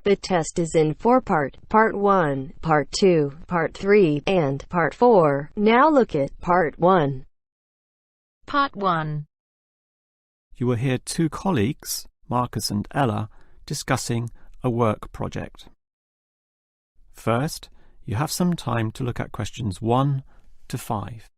The test is in 4 parts: Part 1, Part 2, Part 3, and Part 4. Now look at Part 1. Part 1. You will hear two colleagues, Marcus and Ella, discussing a work project. First, you have some time to look at questions 1 to 5.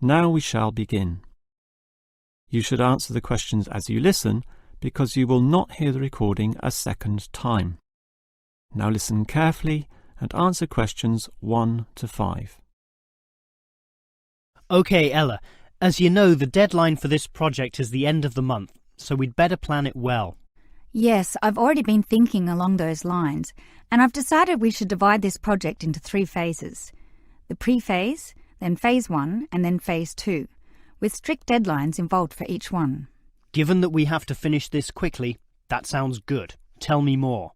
Now we shall begin. You should answer the questions as you listen, because you will not hear the recording a second time. Now listen carefully and answer questions 1 to 5. OK, Ella, as you know, the deadline for this project is the end of the month, so we'd better plan it well. Yes, I've already been thinking along those lines, and I've decided we should divide this project into 3 phases. The pre-phase, then Phase 1, and then Phase 2, with strict deadlines involved for each one. Given that we have to finish this quickly, that sounds good. Tell me more.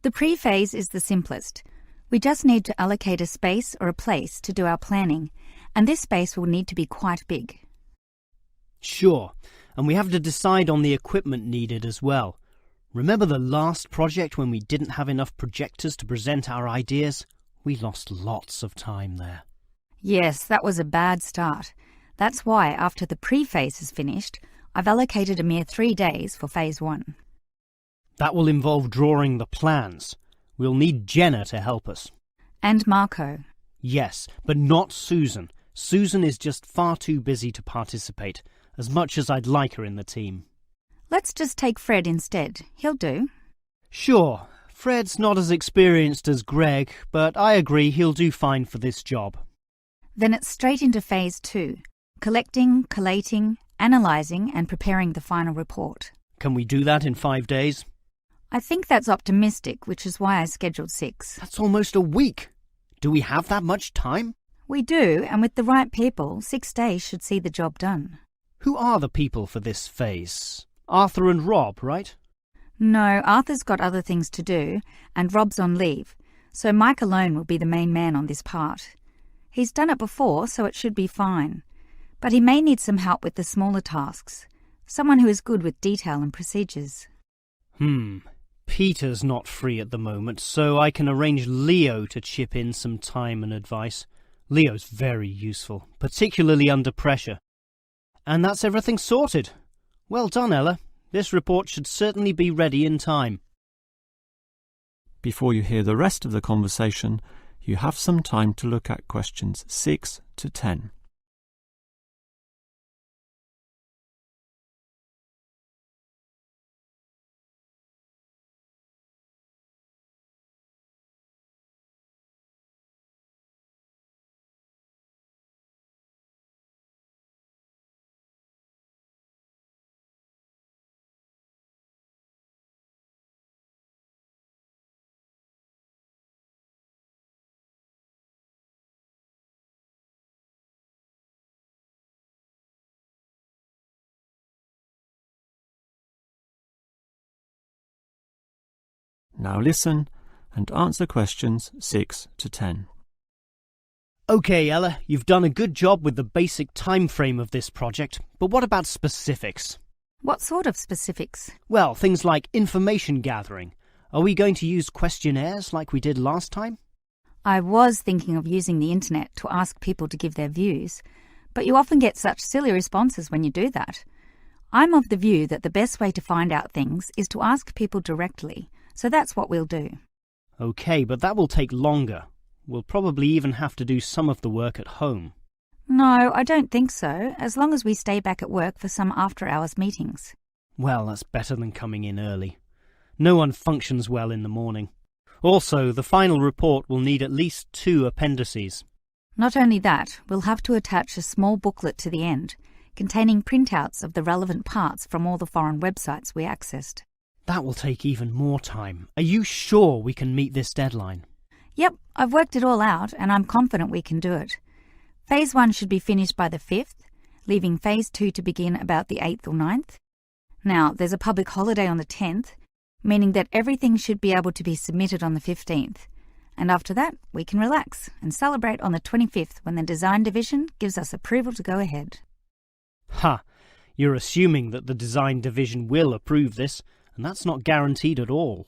The pre-phase is the simplest. We just need to allocate a space or a place to do our planning, and this space will need to be quite big. Sure, and we have to decide on the equipment needed as well. Remember the last project when we didn't have enough projectors to present our ideas? We lost lots of time there. Yes, that was a bad start. That's why, after the pre-phase is finished, I've allocated a mere 3 days for Phase 1. That will involve drawing the plans. We'll need Jenna to help us. And Marco. Yes, but not Susan. Susan is just far too busy to participate, as much as I'd like her in the team. Let's just take Fred instead. He'll do. Sure, Fred's not as experienced as Greg, but I agree he'll do fine for this job. Then it's straight into Phase 2. Collecting, collating, analysing and preparing the final report. Can we do that in 5 days? I think that's optimistic, which is why I scheduled 6. That's almost a week. Do we have that much time? We do, and with the right people, 6 days should see the job done. Who are the people for this phase? Arthur and Rob, right? No, Arthur's got other things to do, and Rob's on leave, so Mike alone will be the main man on this part. He's done it before, so it should be fine. But he may need some help with the smaller tasks. Someone who is good with detail and procedures. Peter's not free at the moment, so I can arrange Leo to chip in some time and advice. Leo's very useful, particularly under pressure. And that's everything sorted. Well done, Ella. This report should certainly be ready in time. Before you hear the rest of the conversation, you have some time to look at questions 6 to 10. Now listen and answer questions 6 to 10. OK, Ella, you've done a good job with the basic time frame of this project, but what about specifics? What sort of specifics? Well, things like information gathering. Are we going to use questionnaires like we did last time? I was thinking of using the internet to ask people to give their views, but you often get such silly responses when you do that. I'm of the view that the best way to find out things is to ask people directly, so that's what we'll do. OK, but that will take longer. We'll probably even have to do some of the work at home. No, I don't think so, as long as we stay back at work for some after-hours meetings. Well, that's better than coming in early. No one functions well in the morning. Also, the final report will need at least 2 appendices. Not only that, we'll have to attach a small booklet to the end, containing printouts of the relevant parts from all the foreign websites we accessed. That will take even more time. Are you sure we can meet this deadline? Yep, I've worked it all out and I'm confident we can do it. Phase 1 should be finished by the 5th, leaving Phase 2 to begin about the 8th or 9th. Now, there's a public holiday on the 10th, meaning that everything should be able to be submitted on the 15th. And after that, we can relax and celebrate on the 25th when the Design Division gives us approval to go ahead. Ha! You're assuming that the Design Division will approve this, and that's not guaranteed at all.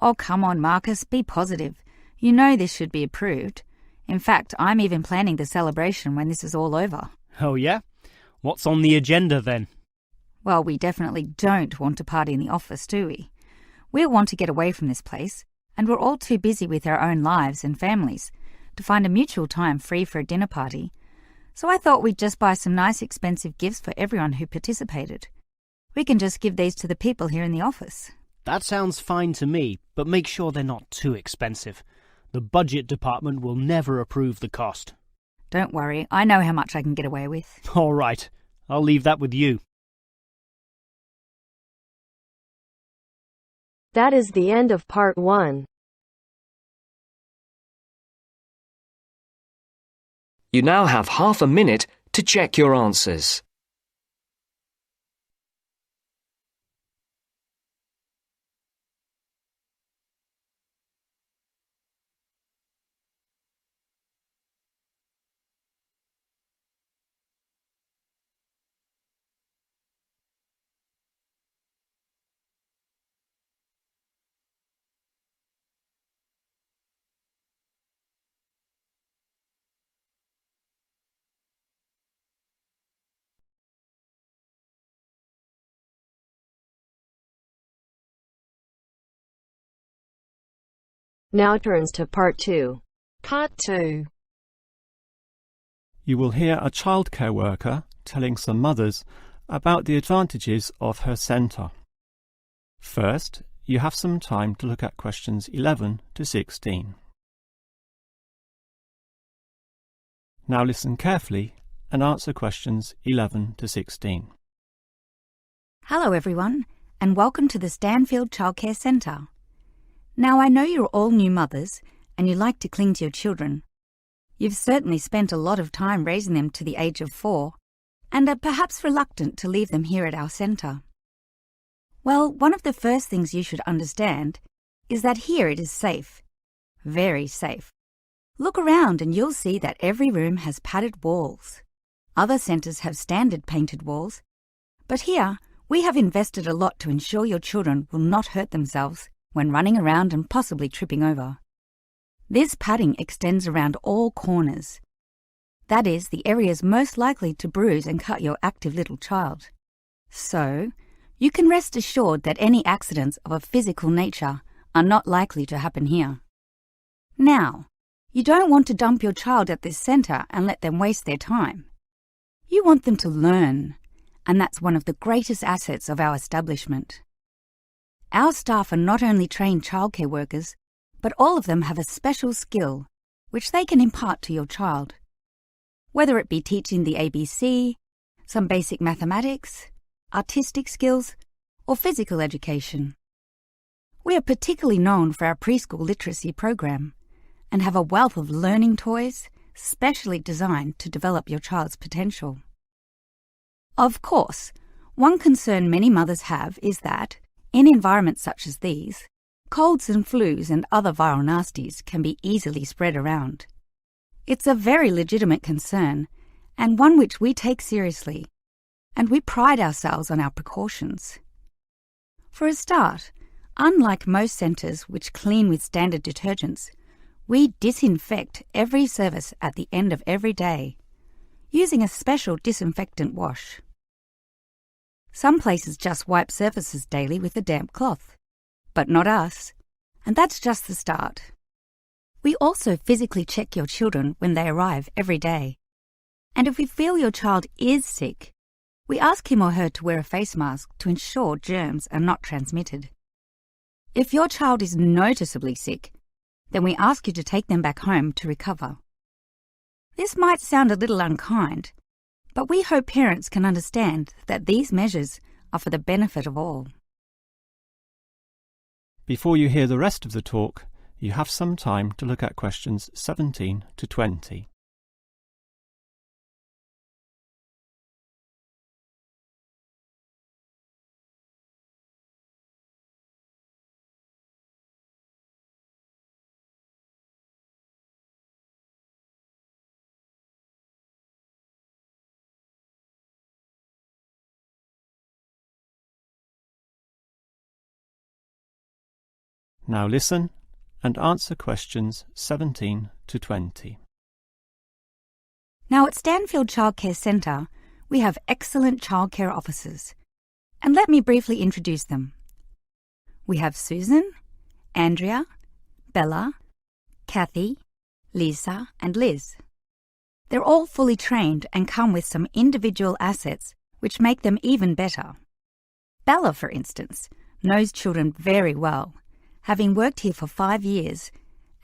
Oh, come on, Marcus, be positive. You know this should be approved. In fact, I'm even planning the celebration when this is all over. Oh yeah? What's on the agenda then? Well, we definitely don't want to party in the office, do we? We'll want to get away from this place, and we're all too busy with our own lives and families to find a mutual time free for a dinner party. So I thought we'd just buy some nice expensive gifts for everyone who participated. We can just give these to the people here in the office. That sounds fine to me, but make sure they're not too expensive. The budget department will never approve the cost. Don't worry, I know how much I can get away with. All right, I'll leave that with you. That is the end of part 1. You now have half a minute to check your answers. Now turns to part 2. Part 2. You will hear a childcare worker telling some mothers about the advantages of her centre. First, you have some time to look at questions 11 to 16. Now listen carefully and answer questions 11 to 16. Hello everyone, and welcome to the Stanfield Childcare Centre. Now I know you're all new mothers and you like to cling to your children. You've certainly spent a lot of time raising them to the age of 4 and are perhaps reluctant to leave them here at our centre. Well, one of the first things you should understand is that here it is safe. Very safe. Look around and you'll see that every room has padded walls. Other centres have standard painted walls, but here we have invested a lot to ensure your children will not hurt themselves when running around and possibly tripping over. This padding extends around all corners. That is, the areas most likely to bruise and cut your active little child. So, you can rest assured that any accidents of a physical nature are not likely to happen here. Now, you don't want to dump your child at this centre and let them waste their time. You want them to learn, and that's one of the greatest assets of our establishment. Our staff are not only trained childcare workers, but all of them have a special skill which they can impart to your child. Whether it be teaching the ABC, some basic mathematics, artistic skills, or physical education. We are particularly known for our preschool literacy program and have a wealth of learning toys specially designed to develop your child's potential. Of course, one concern many mothers have is that, in environments such as these, colds and flus and other viral nasties can be easily spread around. It's a very legitimate concern, and one which we take seriously, and we pride ourselves on our precautions. For a start, unlike most centres which clean with standard detergents, we disinfect every service at the end of every day, using a special disinfectant wash. Some places just wipe surfaces daily with a damp cloth, but not us, and that's just the start. We also physically check your children when they arrive every day, and if we feel your child is sick, we ask him or her to wear a face mask to ensure germs are not transmitted. If your child is noticeably sick, then we ask you to take them back home to recover. This might sound a little unkind, but we hope parents can understand that these measures are for the benefit of all. Before you hear the rest of the talk, you have some time to look at questions 17 to 20. Now listen and answer questions 17 to 20. Now at Stanfield Childcare Centre, we have excellent childcare officers. And let me briefly introduce them. We have Susan, Andrea, Bella, Kathy, Lisa and Liz. They're all fully trained and come with some individual assets which make them even better. Bella, for instance, knows children very well, having worked here for 5 years,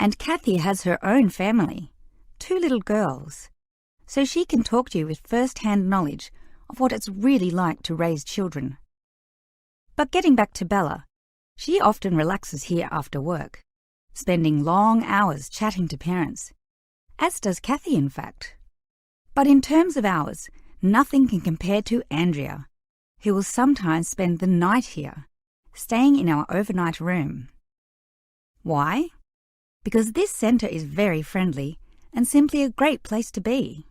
and Kathy has her own family, 2 little girls, so she can talk to you with first-hand knowledge of what it's really like to raise children. But getting back to Bella, she often relaxes here after work, spending long hours chatting to parents, as does Kathy in fact. But in terms of hours, nothing can compare to Andrea, who will sometimes spend the night here, staying in our overnight room. Why? Because this centre is very friendly and simply a great place to be.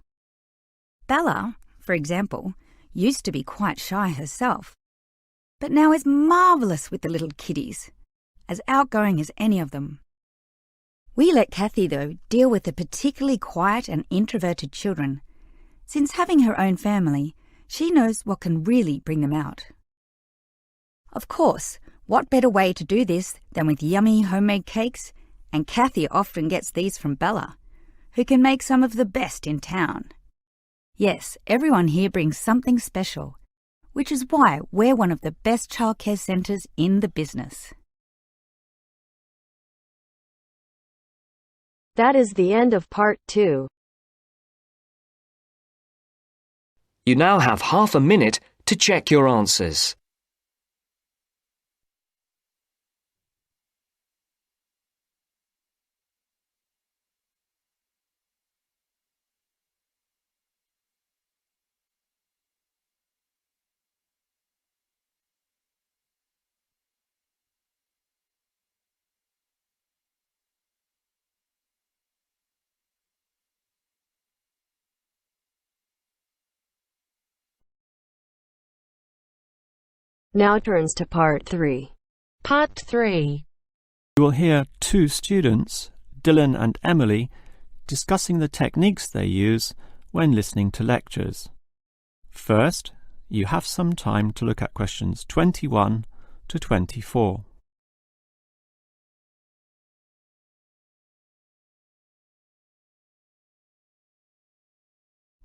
Bella, for example, used to be quite shy herself, but now is marvellous with the little kiddies, as outgoing as any of them. We let Kathy, though, deal with the particularly quiet and introverted children, since having her own family, she knows what can really bring them out. Of course, what better way to do this than with yummy homemade cakes, and Kathy often gets these from Bella, who can make some of the best in town. Yes, everyone here brings something special, which is why we're one of the best childcare centres in the business. That is the end of part 2. You now have half a minute to check your answers. Now turns to part 3. Part 3. You will hear 2 students, Dylan and Emily, discussing the techniques they use when listening to lectures. First, you have some time to look at questions 21 to 24.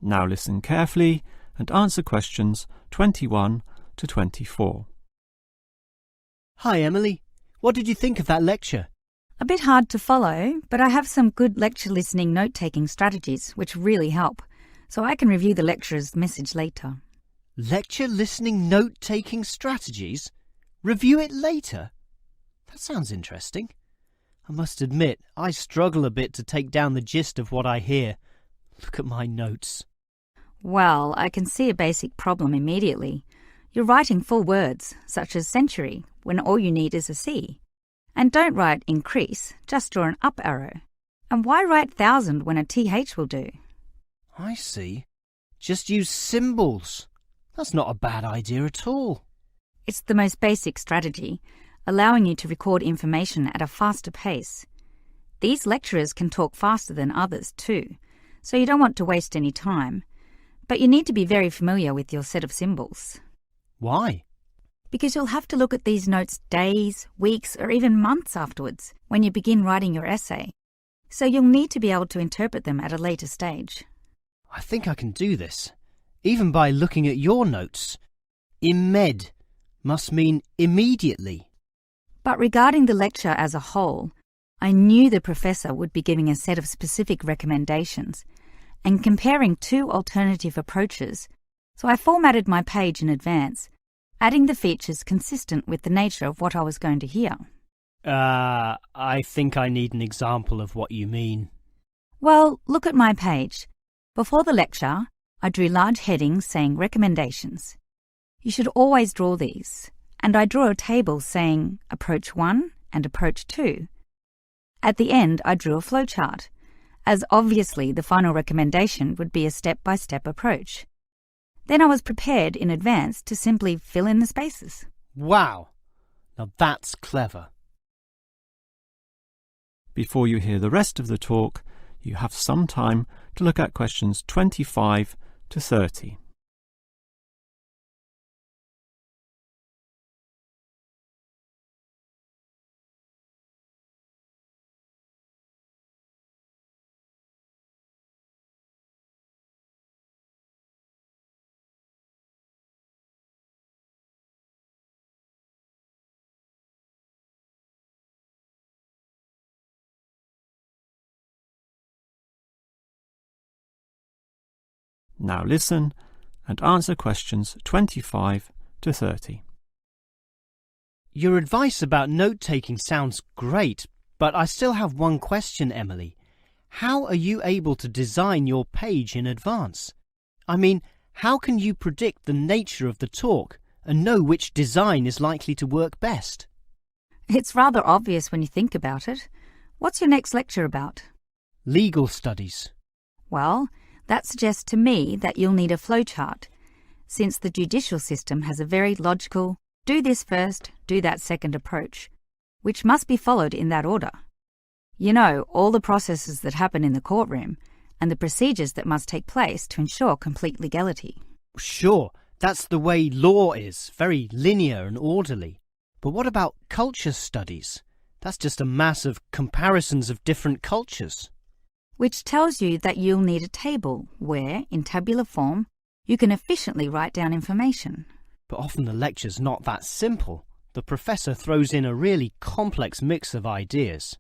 Now listen carefully and answer questions 21 to 24. Hi, Emily. What did you think of that lecture? A bit hard to follow, but I have some good lecture listening note-taking strategies which really help, so I can review the lecturer's message later. Lecture listening note-taking strategies? Review it later? That sounds interesting. I must admit, I struggle a bit to take down the gist of what I hear. Look at my notes. Well, I can see a basic problem immediately. You're writing full words, such as century, when all you need is a C. And don't write increase, just draw an up arrow. And why write thousand when a TH will do? I see. Just use symbols. That's not a bad idea at all. It's the most basic strategy, allowing you to record information at a faster pace. These lecturers can talk faster than others too, so you don't want to waste any time. But you need to be very familiar with your set of symbols. Why? Because you'll have to look at these notes days, weeks, or even months afterwards when you begin writing your essay. So you'll need to be able to interpret them at a later stage. I think I can do this, even by looking at your notes. Imed must mean immediately. But regarding the lecture as a whole, I knew the professor would be giving a set of specific recommendations and comparing 2 alternative approaches, so I formatted my page in advance, adding the features consistent with the nature of what I was going to hear. I think I need an example of what you mean. Well, look at my page. Before the lecture, I drew large headings saying recommendations. You should always draw these, and I draw a table saying Approach 1 and Approach 2. At the end, I drew a flowchart, as obviously the final recommendation would be a step-by-step approach. Then I was prepared in advance to simply fill in the spaces. Wow! Now that's clever. Before you hear the rest of the talk, you have some time to look at questions 25 to 30. Now listen and answer questions 25 to 30. Your advice about note-taking sounds great, but I still have one question, Emily. How are you able to design your page in advance? I mean, how can you predict the nature of the talk and know which design is likely to work best? It's rather obvious when you think about it. What's your next lecture about? Legal studies. Well, that suggests to me that you'll need a flowchart, since the judicial system has a very logical, do this first, do that second approach, which must be followed in that order. You know, all the processes that happen in the courtroom and the procedures that must take place to ensure complete legality. Sure, that's the way law is, very linear and orderly. But what about culture studies? That's just a mass of comparisons of different cultures. Which tells you that you'll need a table where, in tabular form, you can efficiently write down information. But often the lecture's not that simple. The professor throws in a really complex mix of ideas.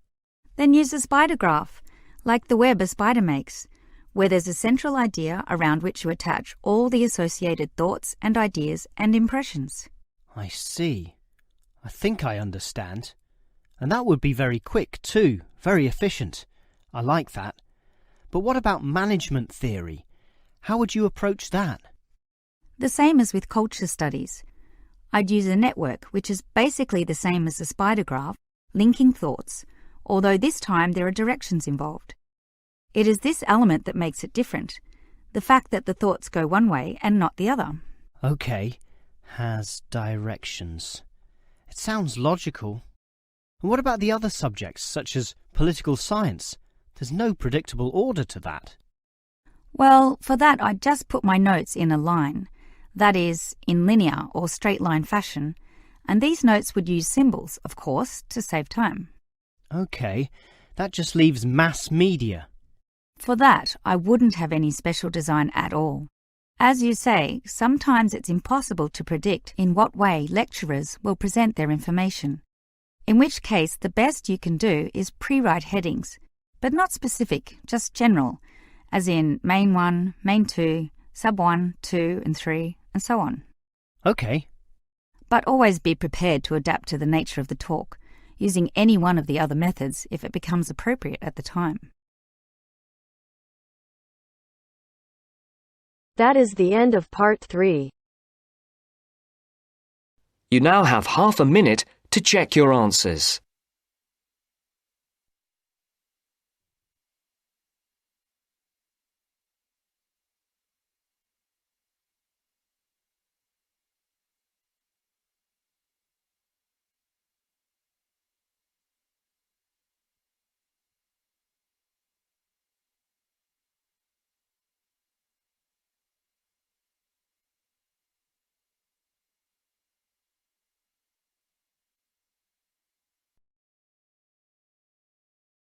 Then use a spider graph, like the web a spider makes, where there's a central idea around which you attach all the associated thoughts and ideas and impressions. I see. I think I understand. And that would be very quick too, very efficient. I like that. But what about management theory? How would you approach that? The same as with culture studies. I'd use a network, which is basically the same as a spider graph, linking thoughts, although this time there are directions involved. It is this element that makes it different, the fact that the thoughts go one way and not the other. OK, has directions. It sounds logical. And what about the other subjects, such as political science? There's no predictable order to that. Well, for that I'd just put my notes in a line, that is, in linear or straight line fashion, and these notes would use symbols, of course, to save time. OK, that just leaves mass media. For that, I wouldn't have any special design at all. As you say, sometimes it's impossible to predict in what way lecturers will present their information, in which case the best you can do is pre-write headings, but not specific, just general, as in Main 1, Main 2, Sub 1, 2 and 3, and so on. OK. But always be prepared to adapt to the nature of the talk, using any one of the other methods if it becomes appropriate at the time. That is the end of part 3. You now have half a minute to check your answers.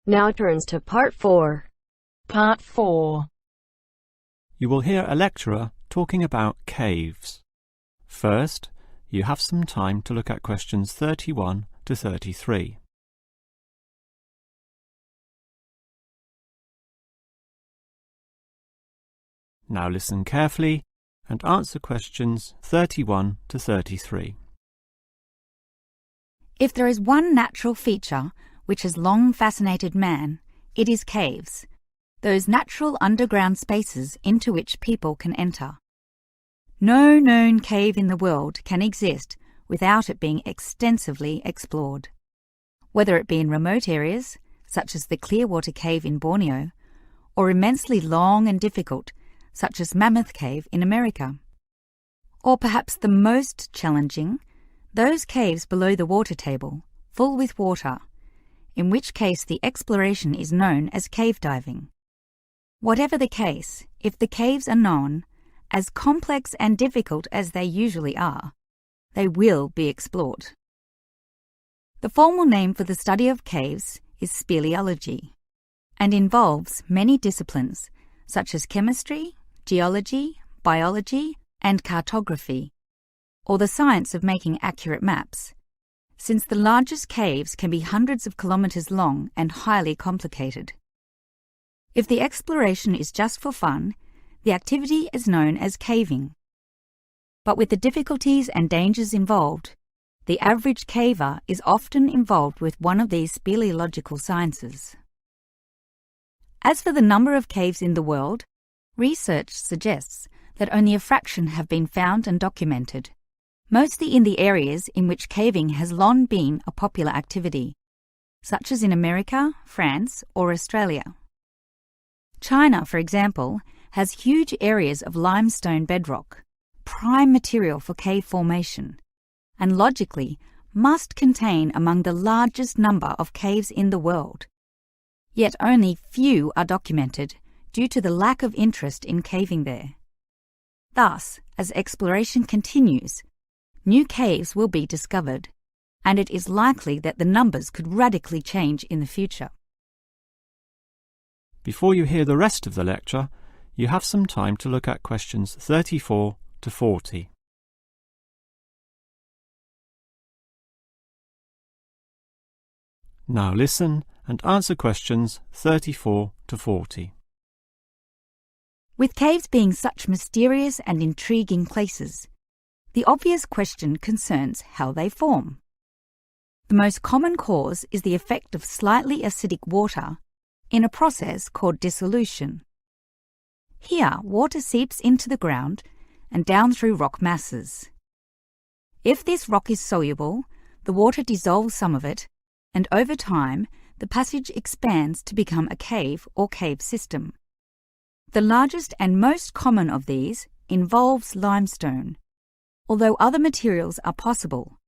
Now turns to part 4. Part 4. You will hear a lecturer talking about caves. First, you have some time to look at questions 31 to 33. Now listen carefully and answer questions 31 to 33. If there is one natural feature which has long fascinated man, it is caves, those natural underground spaces into which people can enter. No known cave in the world can exist without it being extensively explored. Whether it be in remote areas, such as the Clearwater Cave in Borneo, or immensely long and difficult, such as Mammoth Cave in America. Or perhaps the most challenging, those caves below the water table, full with water, in which case the exploration is known as cave diving. Whatever the case, if the caves are known, as complex and difficult as they usually are, they will be explored. The formal name for the study of caves is speleology and involves many disciplines such as chemistry, geology, biology, and cartography, or the science of making accurate maps, since the largest caves can be hundreds of kilometres long and highly complicated. If the exploration is just for fun, the activity is known as caving. But with the difficulties and dangers involved, the average caver is often involved with one of these speleological sciences. As for the number of caves in the world, research suggests that only a fraction have been found and documented, mostly in the areas in which caving has long been a popular activity, such as in America, France, or Australia. China, for example, has huge areas of limestone bedrock, prime material for cave formation, and logically must contain among the largest number of caves in the world. Yet only few are documented due to the lack of interest in caving there. Thus, as exploration continues, new caves will be discovered, and it is likely that the numbers could radically change in the future. Before you hear the rest of the lecture, you have some time to look at questions 34 to 40. Now listen and answer questions 34 to 40. With caves being such mysterious and intriguing places, the obvious question concerns how they form. The most common cause is the effect of slightly acidic water in a process called dissolution. Here, water seeps into the ground and down through rock masses. If this rock is soluble, the water dissolves some of it, and over time, the passage expands to become a cave or cave system. The largest and most common of these involves limestone, although other materials are possible,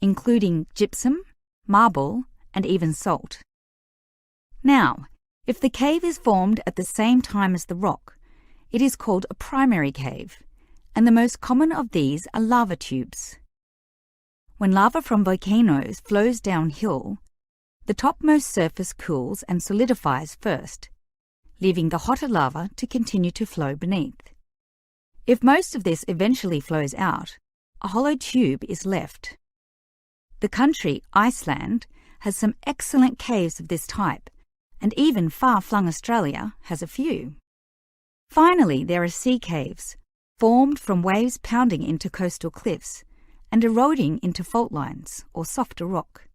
including gypsum, marble, and even salt. Now, if the cave is formed at the same time as the rock, it is called a primary cave, and the most common of these are lava tubes. When lava from volcanoes flows downhill, the topmost surface cools and solidifies first, leaving the hotter lava to continue to flow beneath. If most of this eventually flows out, a hollow tube is left. The country, Iceland, has some excellent caves of this type, and even far-flung Australia has a few. Finally, there are sea caves, formed from waves pounding into coastal cliffs and eroding into fault lines or softer rock.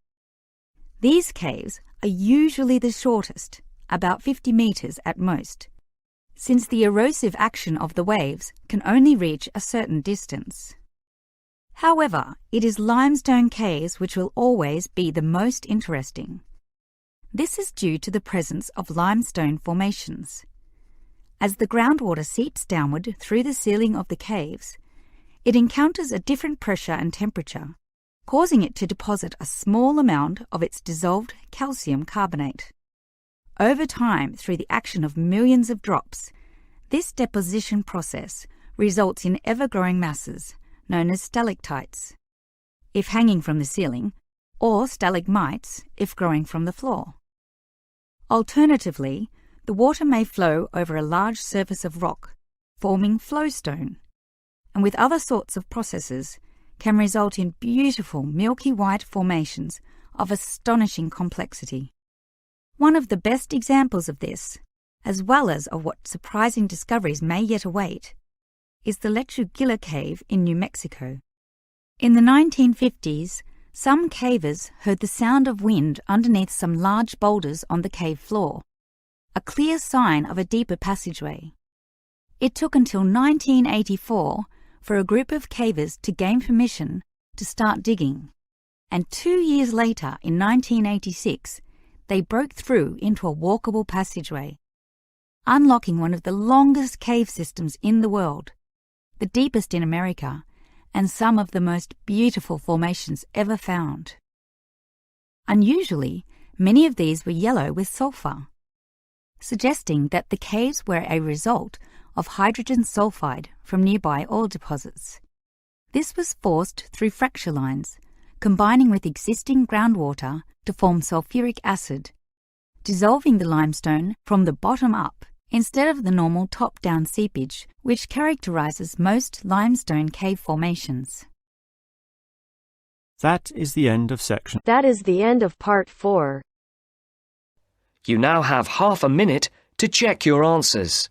These caves are usually the shortest, about 50 metres at most, since the erosive action of the waves can only reach a certain distance. However, it is limestone caves which will always be the most interesting. This is due to the presence of limestone formations. As the groundwater seeps downward through the ceiling of the caves, it encounters a different pressure and temperature, causing it to deposit a small amount of its dissolved calcium carbonate. Over time, through the action of millions of drops, this deposition process results in ever-growing masses known as stalactites, if hanging from the ceiling, or stalagmites if growing from the floor. Alternatively, the water may flow over a large surface of rock, forming flowstone, and with other sorts of processes can result in beautiful milky white formations of astonishing complexity. One of the best examples of this, as well as of what surprising discoveries may yet await, is the Lechu Gila Cave in New Mexico. In the 1950s, some cavers heard the sound of wind underneath some large boulders on the cave floor, a clear sign of a deeper passageway. It took until 1984 for a group of cavers to gain permission to start digging, and 2 years later, in 1986, they broke through into a walkable passageway, unlocking one of the longest cave systems in the world, the deepest in America, and some of the most beautiful formations ever found. Unusually, Many of these were yellow with sulfur, suggesting that the caves were a result of hydrogen sulfide from nearby oil deposits. This was forced through fracture lines, combining with existing groundwater to form sulfuric acid, dissolving the limestone from the bottom up instead of the normal top-down seepage, which characterizes most limestone cave formations. That is the end of section. That is the end of part 4. You now have half a minute to check your answers.